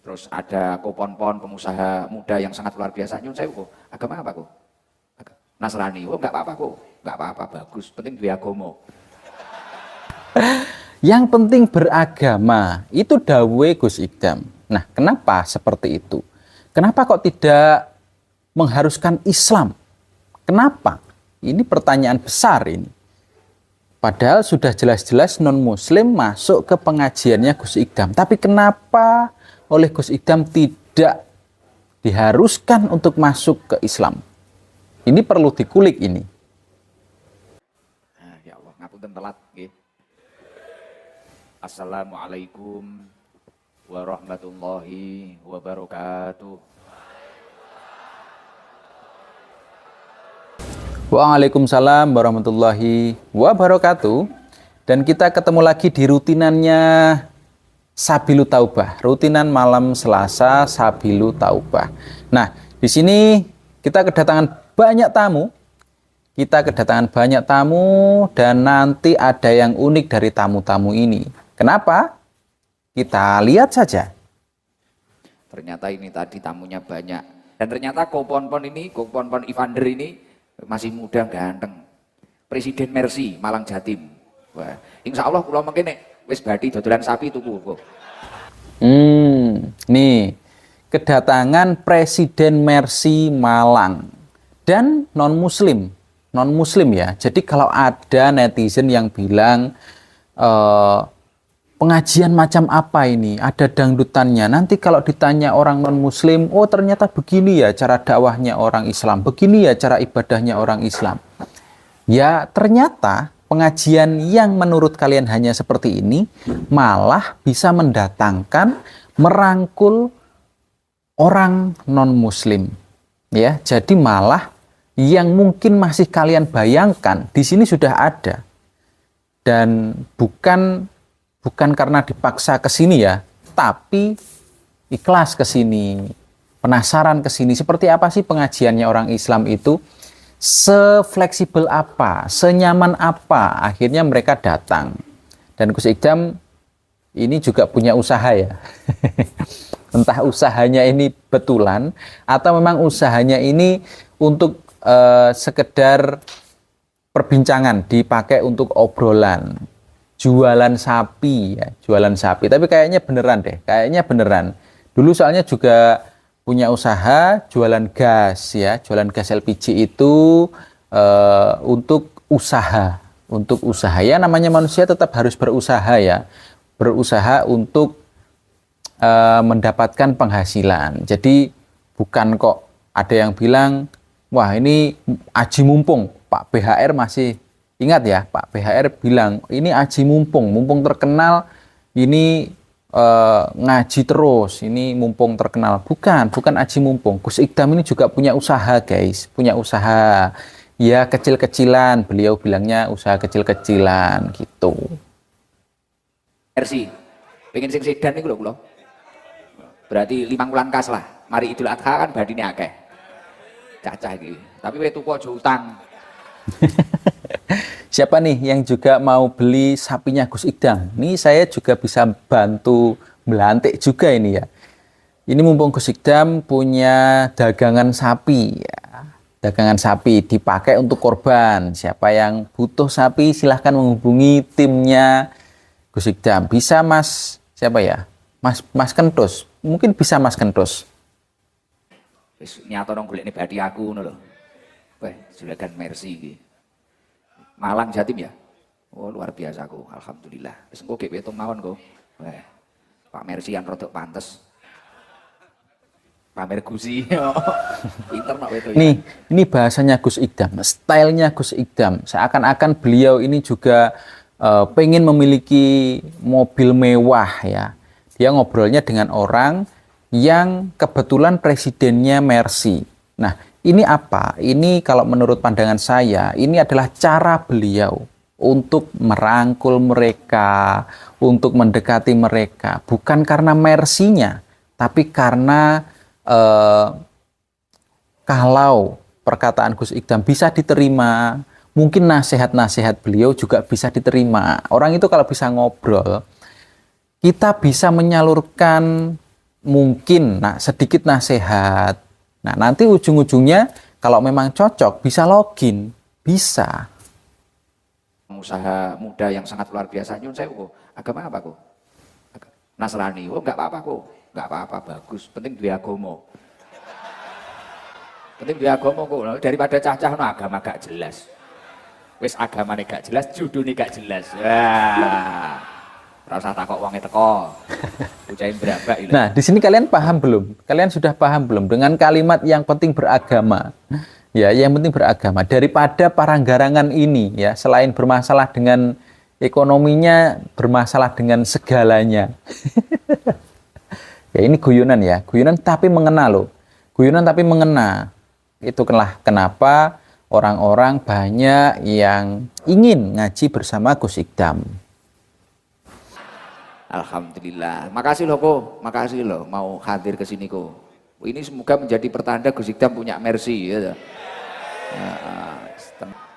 Terus ada kopon-pon pengusaha muda yang sangat luar biasa. Nyun saya kok agama apa kok? Nasrani. Oh enggak apa-apa kok. Enggak apa-apa, bagus. Penting dua agama. Yang penting beragama, itu dawuhe Gus Idam. Nah, kenapa seperti itu? Kenapa kok tidak mengharuskan Islam? Kenapa? Ini pertanyaan besar ini. Padahal sudah jelas-jelas non-muslim masuk ke pengajiannya Gus Idam. Tapi kenapa oleh Gus Idam tidak diharuskan untuk masuk ke Islam? Ini perlu dikulik ini. Nah, ya Allah, ngapunten telat nggih. Assalamualaikum warahmatullahi wabarakatuh. Waalaikumsalam warahmatullahi wabarakatuh. Dan kita ketemu lagi di rutinannya Sabilu Taubah, rutinan malam Selasa Sabilu Taubah. Nah, di sini kita kedatangan banyak tamu. Dan nanti ada yang unik dari tamu-tamu ini. Kenapa? Kita lihat saja. Ternyata ini tadi tamunya banyak. Dan ternyata kopon-pon Ivander ini masih muda ganteng. Presiden Mercy Malang Jatim. Wah, insya Allah kula mengkene wis badhe dodolan sapi tuku kok. Nih, kedatangan Presiden Mercy Malang dan non-muslim ya. Jadi kalau ada netizen yang bilang pengajian macam apa ini, ada dangdutannya, nanti kalau ditanya orang non-muslim, oh ternyata begini ya cara dakwahnya orang Islam, begini ya cara ibadahnya orang Islam. Ya ternyata pengajian yang menurut kalian hanya seperti ini malah bisa mendatangkan, merangkul orang non-muslim. Ya, jadi malah yang mungkin masih kalian bayangkan di sini sudah ada. Dan bukan karena dipaksa ke sini ya, tapi ikhlas ke sini, penasaran ke sini. Seperti apa sih pengajiannya orang Islam itu? Sefleksibel apa, senyaman apa, akhirnya mereka datang. Dan Gus Idam ini juga punya usaha ya. Entah usahanya ini betulan atau memang usahanya ini untuk sekedar perbincangan, dipakai untuk obrolan. Jualan sapi ya, jualan sapi. Tapi kayaknya beneran deh, Dulu soalnya juga punya usaha jualan gas ya, jualan gas LPG itu untuk usaha. Ya namanya manusia tetap harus berusaha ya. Berusaha untuk mendapatkan penghasilan. Jadi bukan kok ada yang bilang, wah ini aji mumpung, Pak BHR masih ingat ya, Pak BHR bilang, ini aji mumpung terkenal, ini ngaji terus, ini mumpung terkenal. Bukan aji mumpung. Gus Idam ini juga punya usaha guys, punya usaha. Ya kecil-kecilan, beliau bilangnya usaha kecil-kecilan gitu. Mercy, pengen sing sedan niku lho kula. Berarti 5 wulan kas lah. Mari Idul Adha kan badine akeh. Cacah iki. Tapi kowe tuku aja utang. Siapa nih yang juga mau beli sapinya Gus Idam? Nih saya juga bisa bantu melantik juga ini ya. Ini mumpung Gus Idam punya dagangan sapi ya. Dagangan sapi dipakai untuk korban. Siapa yang butuh sapi silahkan menghubungi timnya Gus Idam. Bisa Mas siapa ya? Mas Kentus. Mungkin bisa Mas Kentus. Wis nyatono golekne bathi aku ngono lho. Weh, juragan Mercy iki. Malang Jatim ya? Oh luar biasa aku, alhamdulillah. Wis engko gek wetung mawon kok. Wah. Pak Mercy yang rodok pantes. Pamer gusi. Pinter nek wetung. Nih, ini bahasanya Gus Idam, stylenya Gus Idam. Seakan-akan beliau ini juga pengen memiliki mobil mewah ya. Dia ngobrolnya dengan orang yang kebetulan presidennya Mercy. Nah, ini apa? Ini kalau menurut pandangan saya, ini adalah cara beliau untuk merangkul mereka, untuk mendekati mereka. Bukan karena mersinya, tapi karena kalau perkataan Gus Idam bisa diterima, mungkin nasihat-nasihat beliau juga bisa diterima. Orang itu kalau bisa ngobrol, kita bisa menyalurkan mungkin sedikit nasihat. Nah, nanti ujung-ujungnya kalau memang cocok bisa login, bisa. Usaha muda yang sangat luar biasa. Nyun sewu, agama apa kok? Nasrani. Oh, enggak apa-apa kok. Enggak apa-apa, bagus. Penting duwe agama. Penting duwe agama kok. Daripada cah-cah agama gak jelas. Wis agamane gak jelas, judulnya gak jelas. Wah. Ora usah takok wonge teko. Ucain berapa itu. Nah, di sini kalian paham belum? Kalian sudah paham belum dengan kalimat yang penting beragama? Ya, yang penting beragama daripada paranggarangan ini ya, selain bermasalah dengan ekonominya, bermasalah dengan segalanya. Ya, ini guyonan ya, guyonan tapi mengena loh. Guyonan tapi mengena. Itulah kenapa orang-orang banyak yang ingin ngaji bersama Gus Ikdam. Alhamdulillah. Makasih loh kok, makasih loh mau hadir ke sini kok. Ini semoga menjadi pertanda Gus Ikdam punya mercy ya.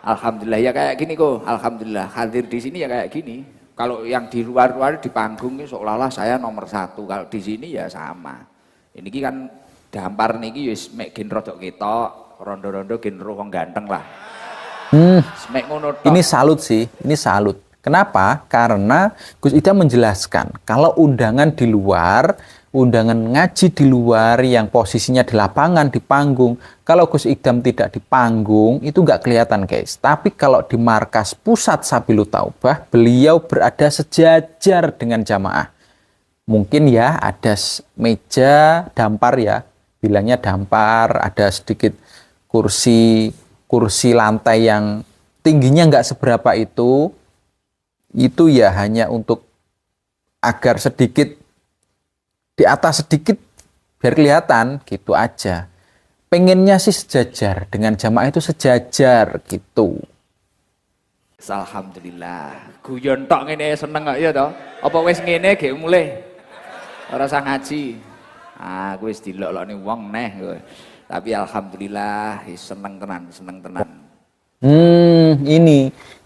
Alhamdulillah ya kayak gini kok. Alhamdulillah hadir di sini ya kayak gini. Kalau yang di luar-luar di panggung ini seolah-olah saya nomor 1. Kalau di sini ya sama. Ini kan dampar niki wis mek gen rodok ketok, rondo-rondo gen wong ganteng lah. Semek ngono tok. Ini salut sih, ini salut. Kenapa? Karena Gus Ikdam menjelaskan kalau undangan di luar, undangan ngaji di luar yang posisinya di lapangan, di panggung, kalau Gus Ikdam tidak di panggung, itu nggak kelihatan guys. Tapi kalau di markas pusat Sabilul Taubah, beliau berada sejajar dengan jamaah. Mungkin ya ada meja dampar ya, bilangnya dampar, ada sedikit kursi lantai yang tingginya nggak seberapa itu ya hanya untuk agar sedikit di atas sedikit biar kelihatan gitu aja. Pengennya sih sejajar dengan jamaah itu sejajar gitu. Alhamdulillah. Guyon tok ngene seneng kok ya toh. Apa wis ngene ge mulih. Ora usah ngaji. Aku wis dilok-lokne wong neh kowe. Tapi alhamdulillah seneng tenan, seneng tenan.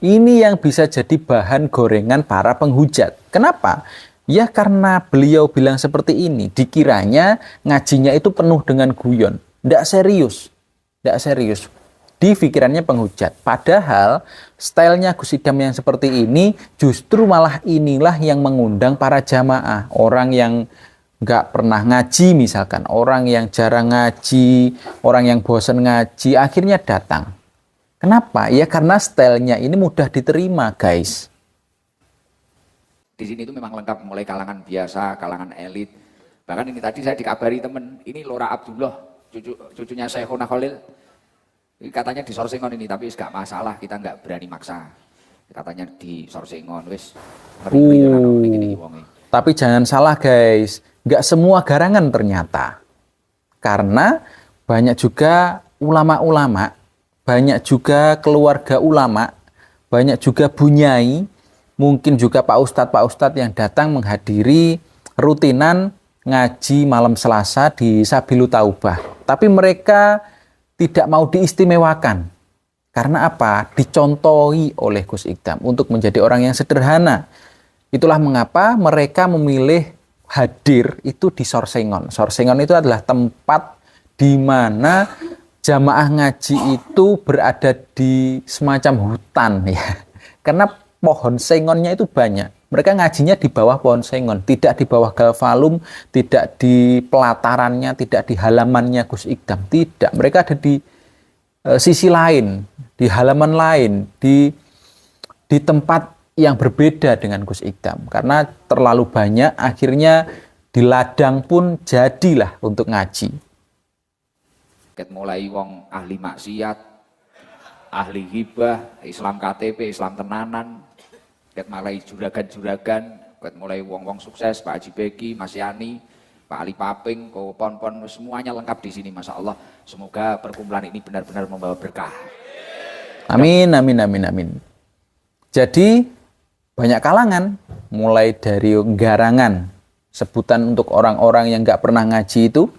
Ini yang bisa jadi bahan gorengan para penghujat. Kenapa? Ya karena beliau bilang seperti ini, dikiranya ngajinya itu penuh dengan guyon. Nggak serius. Di pikirannya penghujat. Padahal stylenya Gus Ikdam yang seperti ini justru malah inilah yang mengundang para jamaah. Orang yang nggak pernah ngaji misalkan, orang yang jarang ngaji, orang yang bosan ngaji, akhirnya datang. Kenapa? Ya karena stylenya ini mudah diterima, guys. Di sini itu memang lengkap mulai kalangan biasa, kalangan elit. Bahkan ini tadi saya dikabari teman, ini Lora Abdullah, cucunya Syekhona Khalil. Ini katanya di Sorsengon ini, tapi nggak masalah, kita nggak berani maksa. Katanya di Sorsengon, wis. Tapi jangan salah, guys. Nggak semua garangan ternyata. Karena banyak juga ulama-ulama, banyak juga keluarga ulama, banyak juga bunyai, mungkin juga Pak Ustadz yang datang menghadiri rutinan ngaji malam Selasa di Sabilul Taubah. Tapi mereka tidak mau diistimewakan. Karena apa? Dicontohi oleh Gus Ikdam untuk menjadi orang yang sederhana. Itulah mengapa mereka memilih hadir itu di Sorsengon. Sorsengon itu adalah tempat di mana jamaah ngaji itu berada di semacam hutan ya. Karena pohon sengonnya itu banyak. Mereka ngajinya di bawah pohon sengon, tidak di bawah galvalum, tidak di pelatarannya, tidak di halamannya Gus Ikdam. Tidak, mereka ada di sisi lain, di halaman lain, di tempat yang berbeda dengan Gus Ikdam. Karena terlalu banyak, akhirnya di ladang pun jadilah untuk ngaji. Mulai wong ahli maksiat, ahli hibah, Islam KTP, Islam tenanan, mulai juragan-juragan, mulai wong-wong sukses, Pak Haji Beki, Mas Yani, Pak Ali Paping, pon-pon, semuanya lengkap di sini, Masya Allah. Semoga perkumpulan ini benar-benar membawa berkah. Amin. Jadi banyak kalangan, mulai dari garangan, sebutan untuk orang-orang yang nggak pernah ngaji itu,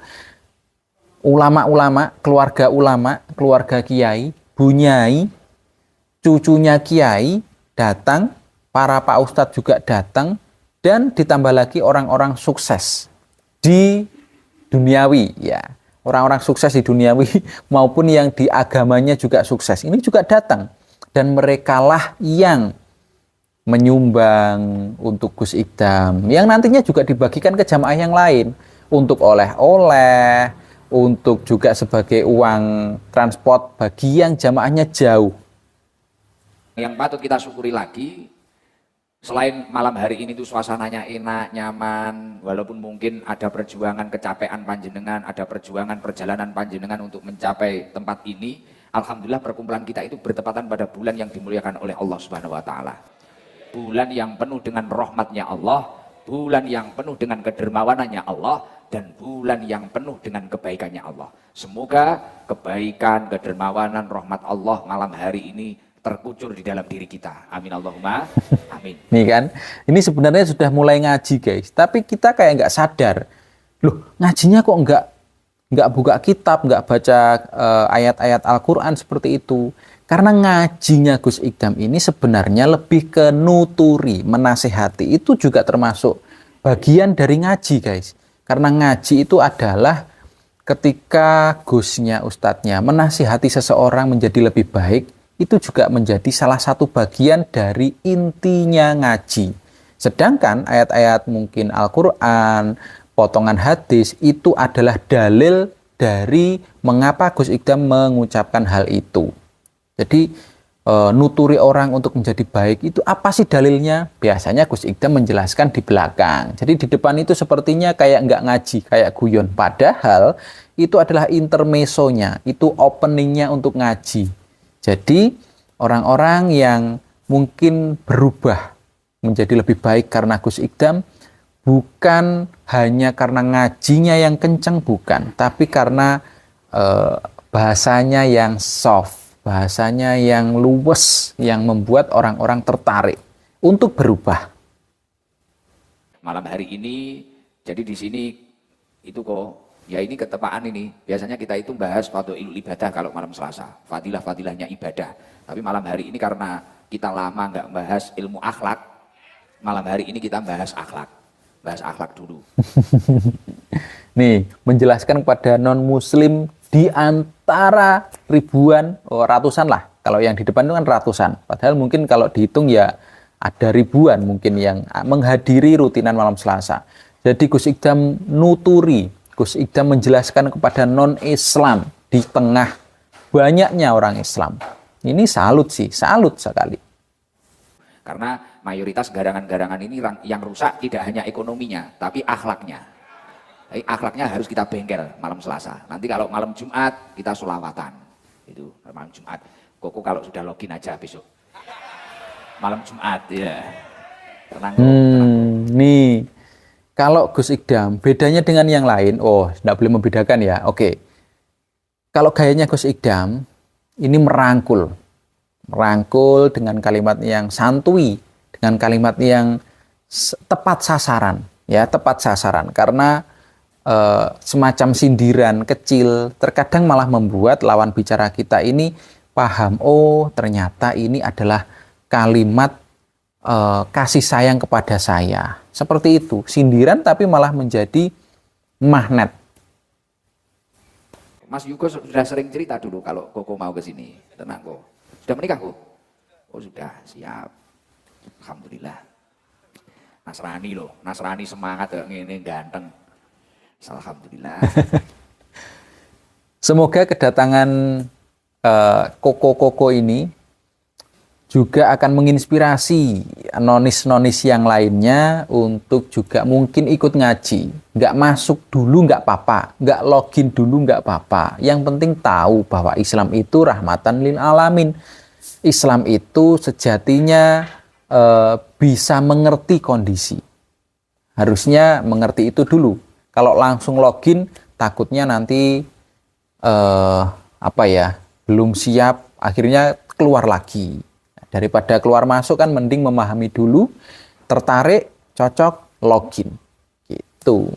ulama-ulama, keluarga kiai, bunyai, cucunya kiai datang, para Pak Ustadz juga datang, dan ditambah lagi orang-orang sukses. di duniawi ya. Orang-orang sukses di duniawi maupun yang di agamanya juga sukses. Ini juga datang dan merekalah yang menyumbang untuk Gus Idam yang nantinya juga dibagikan ke jamaah yang lain untuk oleh-oleh, untuk juga sebagai uang transport bagi yang jamaahnya jauh. Yang patut kita syukuri lagi, selain malam hari ini tuh suasananya enak, nyaman, walaupun mungkin ada perjuangan kecapean panjenengan, ada perjuangan perjalanan panjenengan untuk mencapai tempat ini, alhamdulillah perkumpulan kita itu bertepatan pada bulan yang dimuliakan oleh Allah Subhanahu wa taala. Bulan yang penuh dengan rahmatnya Allah, bulan yang penuh dengan kedermawanannya Allah, dan bulan yang penuh dengan kebaikannya Allah. Semoga kebaikan, kedermawanan, rahmat Allah malam hari ini terkucur di dalam diri kita. Amin Allahumma amin. Nih kan, ini sebenarnya sudah mulai ngaji guys, tapi kita kayak nggak sadar. Loh, ngajinya kok nggak buka kitab, nggak baca ayat-ayat Al-Quran seperti itu. Karena ngajinya Gus Idam ini sebenarnya lebih ke nuturi, menasehati. Itu juga termasuk bagian dari ngaji guys. Karena ngaji itu adalah ketika Gusnya, ustadznya menasihati seseorang menjadi lebih baik, itu juga menjadi salah satu bagian dari intinya ngaji. Sedangkan ayat-ayat mungkin Al-Quran, potongan hadis, itu adalah dalil dari mengapa Gus Idam mengucapkan hal itu. Jadi nuturi orang untuk menjadi baik itu apa sih dalilnya? Biasanya Gus Idam menjelaskan di belakang. Jadi di depan itu sepertinya kayak nggak ngaji, kayak guyon. Padahal itu adalah intermezzonya, itu openingnya untuk ngaji. Jadi orang-orang yang mungkin berubah menjadi lebih baik karena Gus Idam bukan hanya karena ngajinya yang kenceng, bukan, tapi karena bahasanya yang soft, bahasanya yang luwes, yang membuat orang-orang tertarik untuk berubah. Malam hari ini, jadi di sini itu kok, ya ini ketepaan ini. Biasanya kita itu bahas fadhilul ibadah kalau malam Selasa, fadilah-fadilahnya ibadah. Tapi malam hari ini karena kita lama nggak bahas ilmu akhlak, malam hari ini kita bahas akhlak dulu. Nih, menjelaskan kepada non-muslim di antara ribuan, ratusan lah. Kalau yang di depan itu kan ratusan. Padahal mungkin kalau dihitung ya ada ribuan mungkin yang menghadiri rutinan malam Selasa. Jadi Gus Idam nuturi, Gus Idam menjelaskan kepada non-Islam di tengah banyaknya orang Islam. Ini salut sih, salut sekali. Karena mayoritas garangan-garangan ini yang rusak tidak hanya ekonominya, tapi akhlaknya. Jadi akhlaknya harus kita bengkel malam Selasa. Nanti kalau malam Jumat kita sholawatan. Itu malam Jumat. Koko kalau sudah login aja besok. Malam Jumat ya. Tenang. Nih. Kalau Gus Idam bedanya dengan yang lain, tidak boleh membedakan ya. Oke. Kalau gayanya Gus Idam ini merangkul dengan kalimat yang santuy, dengan kalimat yang tepat sasaran, ya tepat sasaran. Karena semacam sindiran kecil terkadang malah membuat lawan bicara kita ini paham, ternyata ini adalah kalimat kasih sayang kepada saya. Seperti itu, sindiran tapi malah menjadi magnet. Mas Yugo sudah sering cerita dulu kalau Koko mau ke sini. Tenang kok. Sudah menikah kok? Oh sudah, siap. Alhamdulillah. Nasrani loh, Nasrani semangat ini ganteng. Alhamdulillah. Semoga kedatangan koko-koko ini juga akan menginspirasi nonis-nonis yang lainnya untuk juga mungkin ikut ngaji. Nggak masuk dulu nggak apa-apa, nggak login dulu nggak apa-apa. Yang penting tahu bahwa Islam itu rahmatan lil alamin. Islam itu sejatinya bisa mengerti kondisi. Harusnya mengerti itu dulu. Kalau langsung login, takutnya nanti belum siap, akhirnya keluar lagi. Daripada keluar masuk kan mending memahami dulu, tertarik, cocok, login. Gitu.